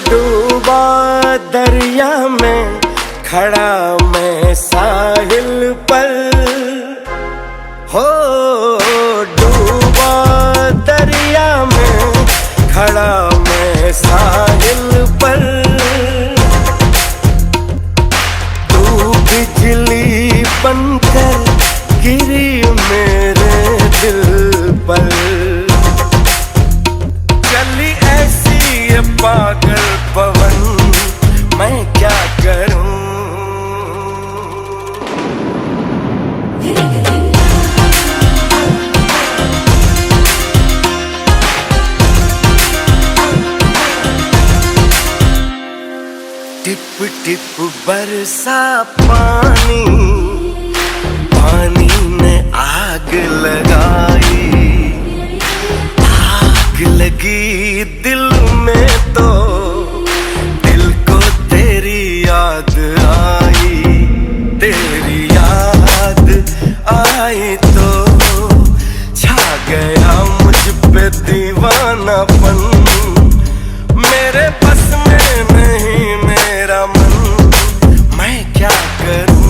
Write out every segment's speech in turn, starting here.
डूबा दरिया में खड़ा मैं साहिल पर हो, डूबा दरिया में खड़ा मैं साहिल पर। तू बिजली बनकर गिरी मेरे दिल पर, चली ऐसी ये पागल पवन मैं क्या करूं। टिप टिप बरसा पानी, पानी ने आग लगाई, आग लगी दिल में तो दिल को तेरी याद आई, तेरी याद आई तो छा गया मुझ पे दीवानापन। मेरे बस में नहीं मेरा मन, मैं क्या करूं।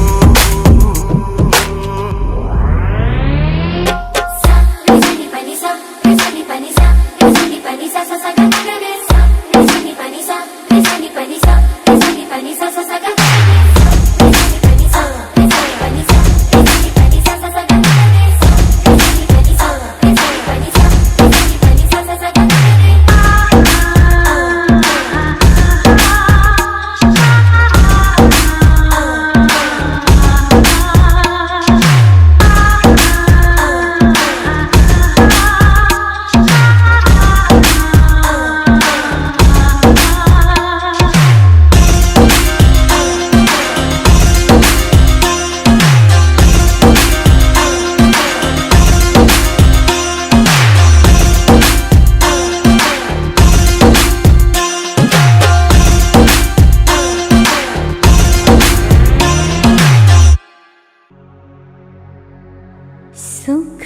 सुख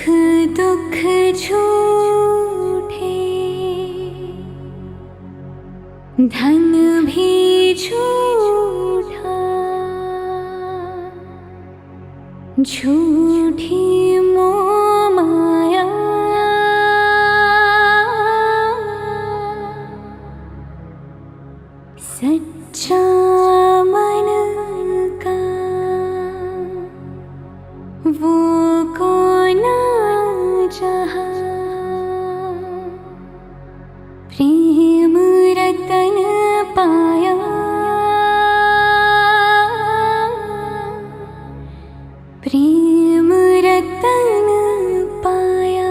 दुख झूठे, धन भी झूठा, झूठी मोह माया, सच्चा मन का वो प्रेम रतन पाया, प्रेम रतन पाया।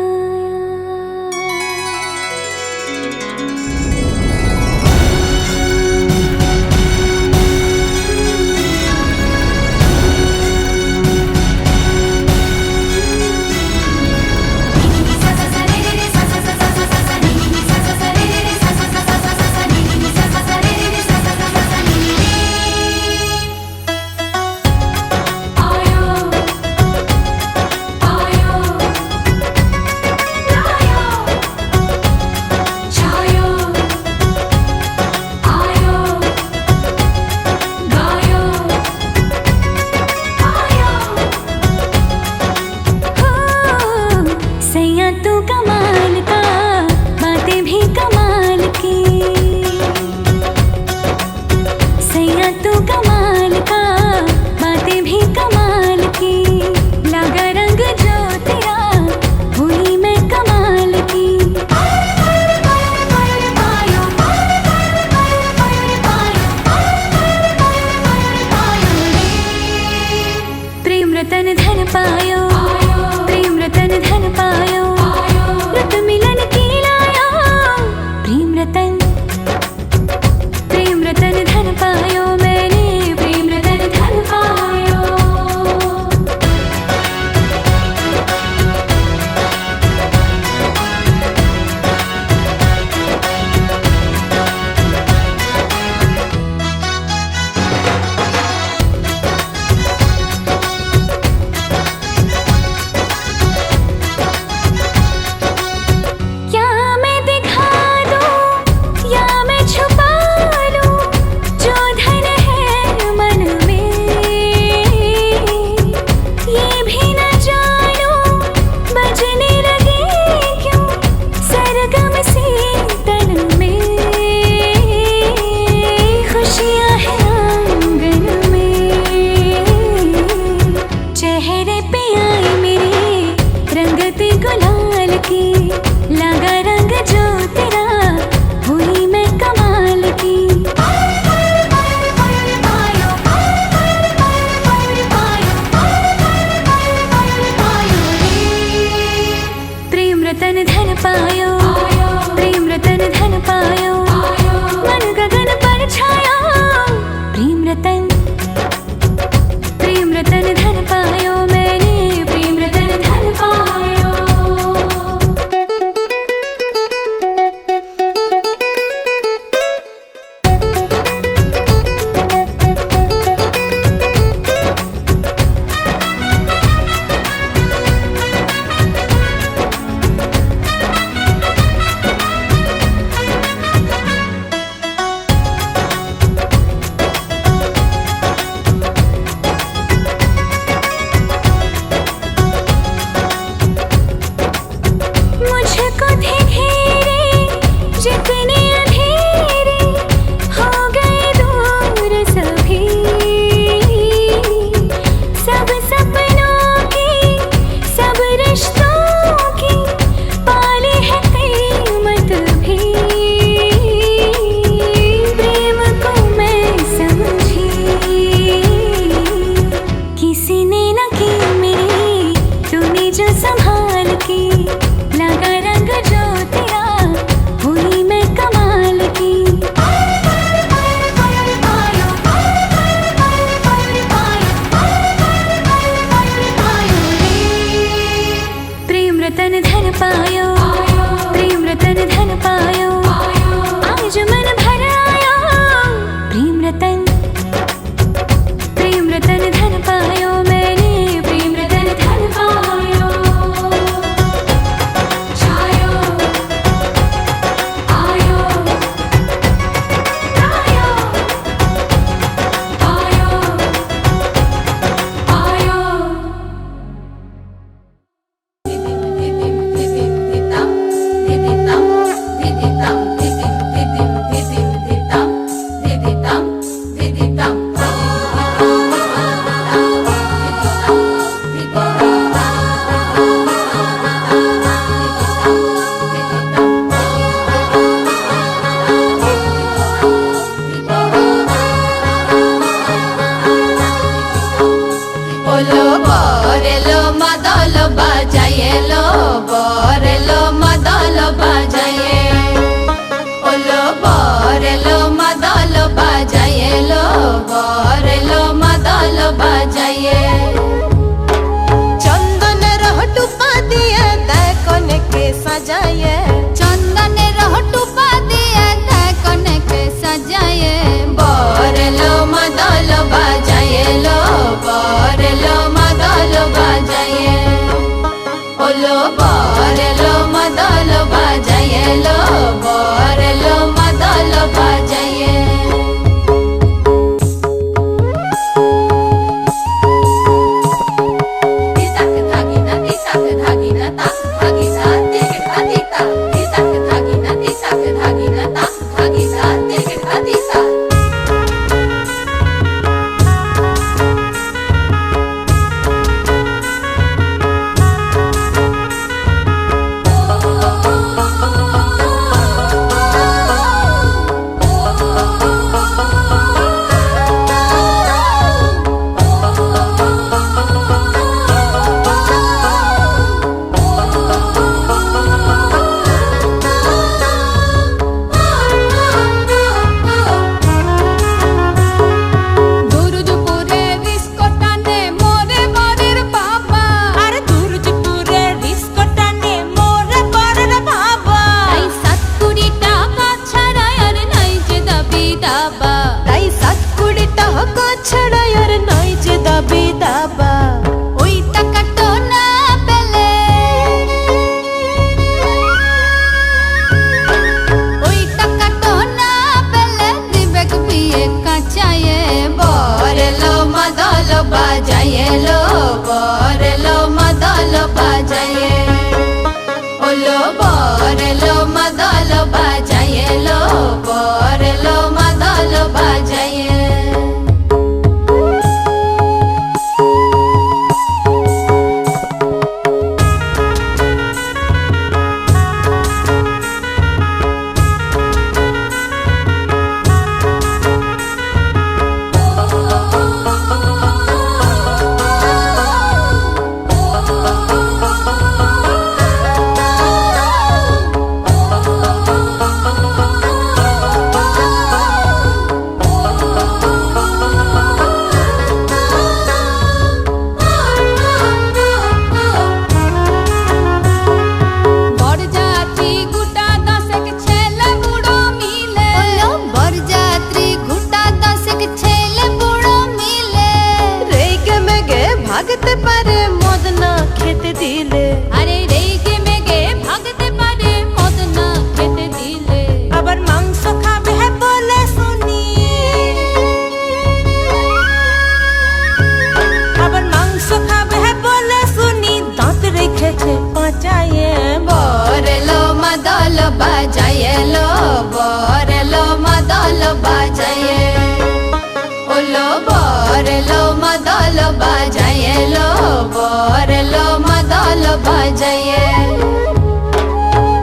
বাজাইয়ে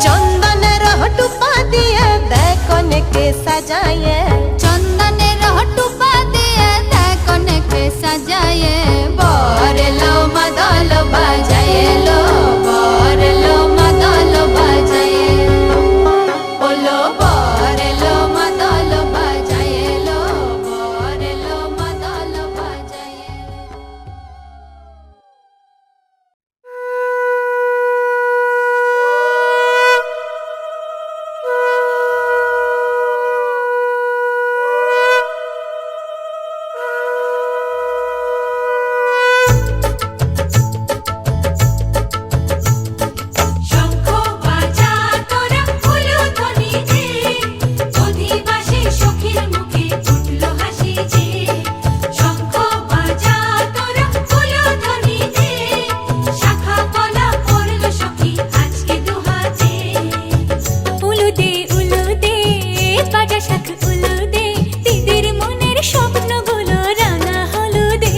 চন্দনের টুপা দিয়ে দেখ কনেকে সাজাইয়ে চন্দনের টুপা দিয়ে দেখ অনেকে সাজায়ে বর লো মাদল বাজাইয়ে লো বর লো মাদল বাজাইয়ে বলো বর লো মাদল বাজাইয়ে লো বর লো মাদল বাজাইয়ে শঙ্খ বাজা তোরা উলুধ্বনি দে অধিবাসী সখীর মুখে ফুটলো হাসি যে শঙ্খ বাজা তোরা উলুধ্বনি দে শাখা কলা পড়লো সখী আজকে দুহাতে উলুদে উলুদে বাজা শাখ উলুদে দিদির মনের স্বপ্নগুলো রাঙা হলুদে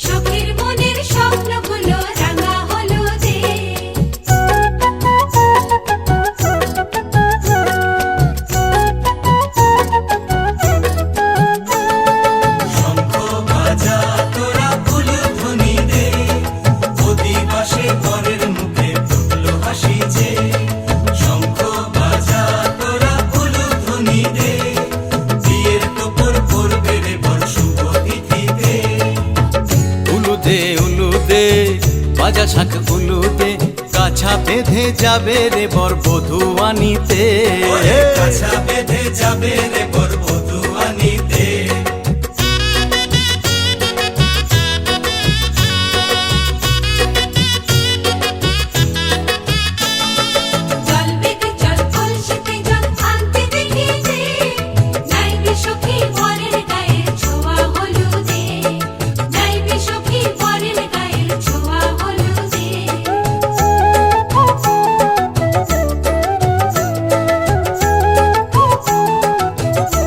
সখীর মনের স্বপ্নগুলো রাঙা হলুদে শঙ্খ বাজা তোরা উলুধ্বনি দে অধিবাসে বরের মুখে ফুটলো হাসি যে শঙ্খ বাজা তোরা উলুধ্বনি দে বিয়ের তোপর পড়বে রে বর শুভ তিথিতে উলুদে উলুদে বাজা শাখ উলুদে কাছা বেঁধে যাবে রে বর বধূ আনিতে কাছা বেঁধে যাবে রে বর বধূ আনিতে জল বেঁধে জল কলসিতে জল আনতে দেখি যে নাইবে সখী বরের গায়ের ছোঁয়া হলুদে নাইবে সখী বরের গায়ের ছোঁয়া হলুদে উলুদে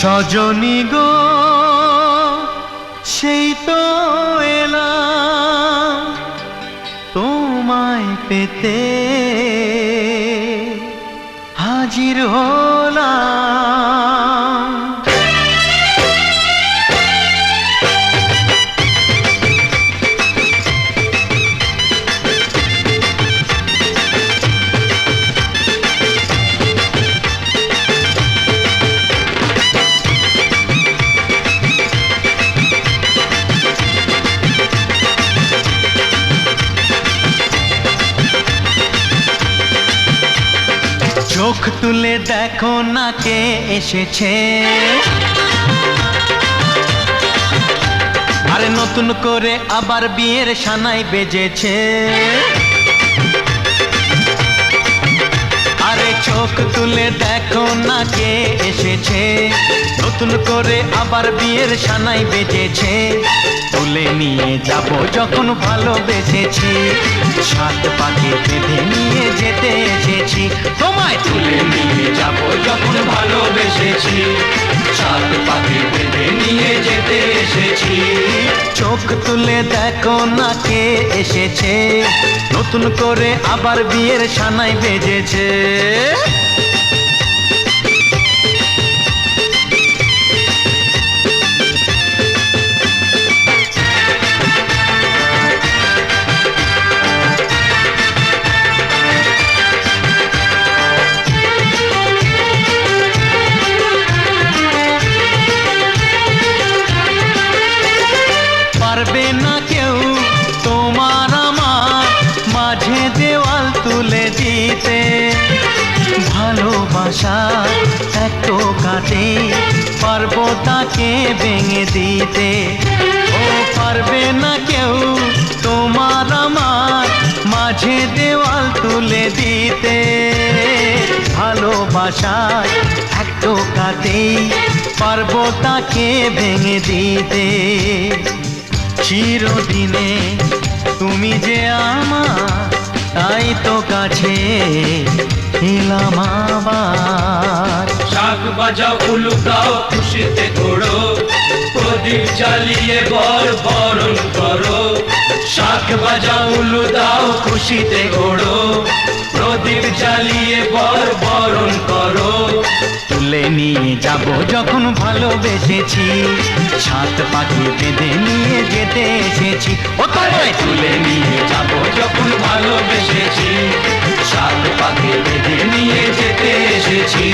সজনী গো সেই তো এলাম তোমায় পেতে হাজির হলাম। চোখ তুলে দেখো না কে এসেছে, আরে নতুন করে আবার বিয়ের সানাই বেজেছে। আরে চোখ তুলে দেখো না কে এসেছে, নতুন করে আবার বিয়ের সানাই বেজেছে। তুলে নিয়ে যাব যখন ভালোবেসেছি, সাত পাকে বেঁধে নিয়ে যেতে এসেছি। তোমায় তুলে নিয়ে যাব যখন ভালোবেসেছি, সাত পাকে বেঁধে নিয়ে যেতে এসেছি। চোখ তুলে দেখো না কে এসেছে, নতুন করে আবার বিয়ের সানাই বেজেছে। পারবে না কেউ তোমার আমার মাঝে দেওয়াল তুলে দিতে, ভালোবাসা এত কাটে পারবো তাকে ভেঙে দিতে। ও পারবে না কেউ তোমার আমার মাঝে দেওয়াল তুলে দিতে, ভালোবাসা এত কাটে পারবো তাকে ভেঙে দিতে। চিরদিনে তুমি যে আমার, তাই তো কাছে এলাম আবার। শাক বাজাও উলু দাও খুশিতে ঘোড়ো, প্রদীপ জ্বালিয়ে বরণ করো। শাক বাজাও উলু দাও খুশিতে ঘোড়ো, প্রদীপ জ্বালিয়ে বরণ করো। তুলে নিয়ে যাব যখন ভালোবেসেছি, সাত পাখি বেঁধে নিয়ে যেতে এসেছি। ও তোমায় তুলে নিয়ে যাব যখন ভালোবেসেছি, সাত পাকে বেঁধে নিয়ে যেতে এসেছি।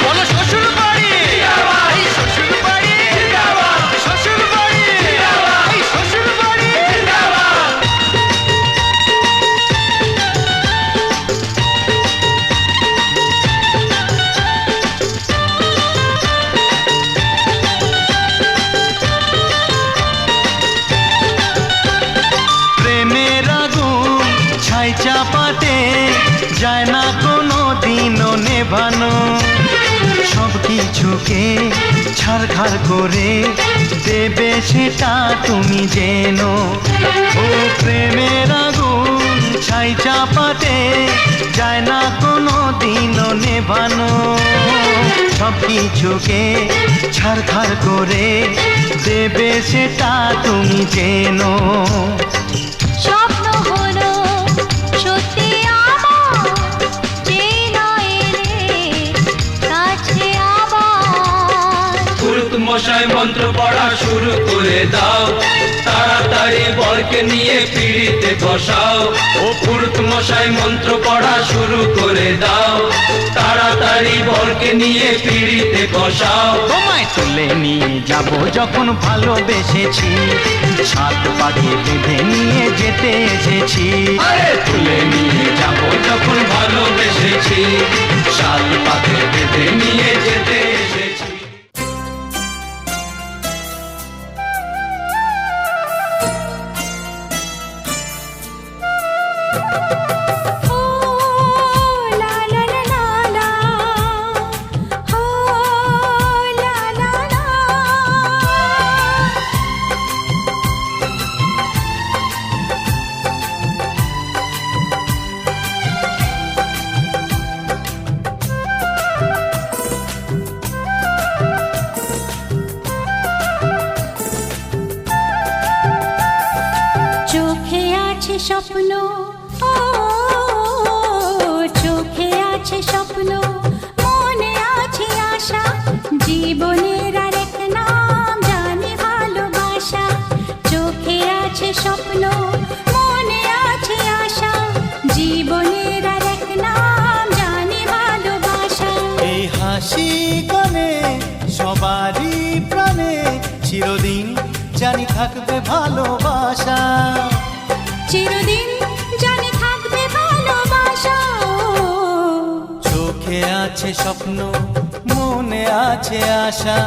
বলো শ্বশুর বাড়ি, এই শ্বশুর বাড়ি, শ্বশুর বাড়ি, এই শ্বশুর বাড়ি। প্রেমের আগুন ছাই চাপাতে যায় না কোনো দিনও নেভানো, সব কিছুকে ছাড়খাড় করে দেবে সেটা তুমি জেনো। ও প্রেমের আগুন ছাই চাপাতে যায় না কোনো দিনও নেভানো, সব কিছুকে ছাড়খাড় করে দেবে সেটা তুমি জেনো। স্বপ্ন হলো সত্যি আমার, যে না এলে কাছে আবার। পুরুত মশাই মন্ত্র পড়া শুরু করে দাও, তাড়াতাড়ি বরকে নিয়ে পিড়িতে বসাও। ও পুরুত মশাই মন্ত্র পড়া শুরু করে দাও, তাড়াতাড়ি বরকে নিয়ে পিড়িতে বসাও। তোমায় তুলে নিয়ে যাব যখন ভালোবেসেছি, সাত পাখি বেঁধে নিয়ে যেতে এসেছি। আরে তুলে নিয়ে যাব যখন ভালোবেসেছি, সাত পাকে বেঁধে নিয়ে যেতে এসেছি। ও লা লা লা লা লা, ও লা লা লা। স্বপ্ন, ও চোখে আছে স্বপ্ন, মনে আছে আশা, জীবনের আরেক নাম জানি ভালোবাসা। চোখে আছে স্বপ্ন, মনে আছে আশা, জীবনের আরেক নাম জানি ভালোবাসা। এই হাসি গানে সবারই প্রাণে চিরদিন জানি থাকবে ভালোবাসা। চিরদিন জানি থাকবে ভালোবাসা। চোখে আছে স্বপ্ন, মনে আছে আশা,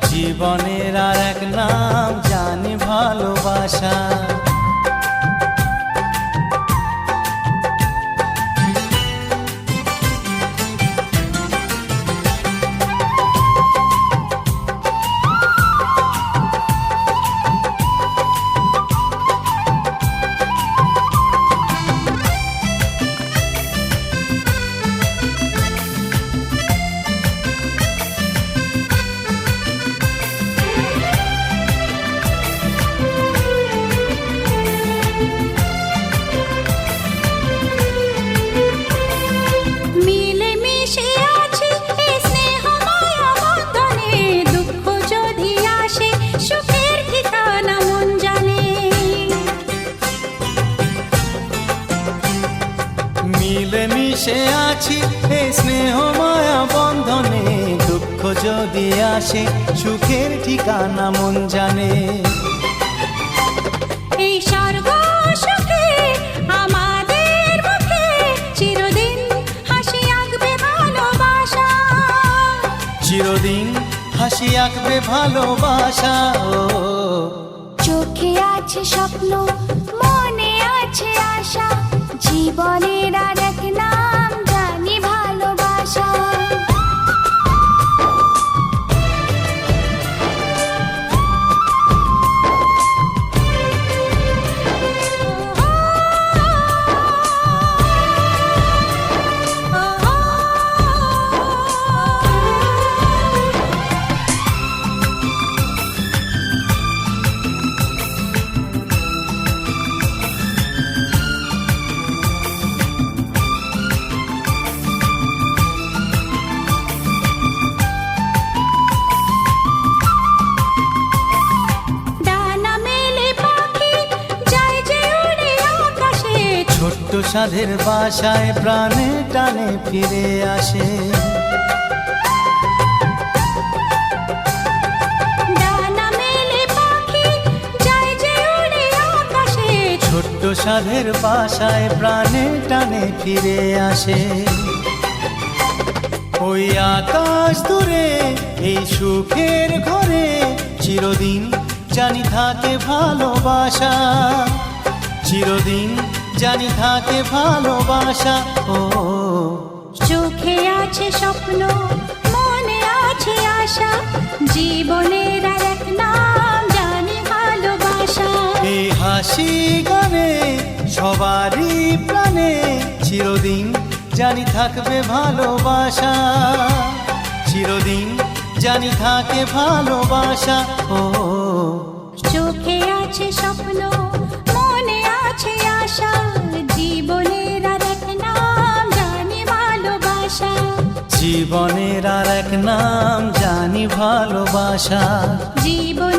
জীবনের আর এক নাম জানি ভালোবাসা। মিলে মিশে আছি এই স্নেহ মায়া বন্ধনে, দুঃখ যদি আসে সুখের ঠিকানা মন জানে। মিলে মিশে আছি এই স্নেহ মায়া বন্ধনে, দুঃখ যদি আসে সুখের ঠিকানা মন জানে। এই স্বর্গ সুখে আমাদের মুখে চিরদিন হাসি আঁকবে ভালোবাসা। চিরদিন হাসি আঁকবে ভালোবাসা। ও চোখে আছে স্বপ্ন, মনে আছে আশা, জীবনের আরেক নাম জানি ভালোবাসা। ডানা মেলে পাখি যায় যে উড়ে আকাশে, ছোট্ট সাধের বাসায় প্রাণে টানে ফিরে আসে। ডানা মেলে পাখি যায় যে উড়ে আকাশে, ছোট্ট সাধের বাসায় প্রাণে টানে ফিরে আসে। ওই আকাশ দূরে এই সুখের ঘরে চিরদিন জানি থাকে ভালোবাসা। চিরদিন জানি থাকে ভালোবাসা। ও চোখে আছে স্বপ্ন, মনে আছে আশা, জীবনের আরেক নাম জানি ভালোবাসা। এই হাসি গানে সবারই প্রাণে চিরদিন জানি থাকবে ভালোবাসা। চিরদিন জানি থাকে ভালোবাসা। ও চোখে আছে স্বপ্ন, মনে আছে আশা, জীবনের আরেক নাম জানি ভালোবাসা। জীবনের আর এক নাম জানি ভালোবাসা। জীবন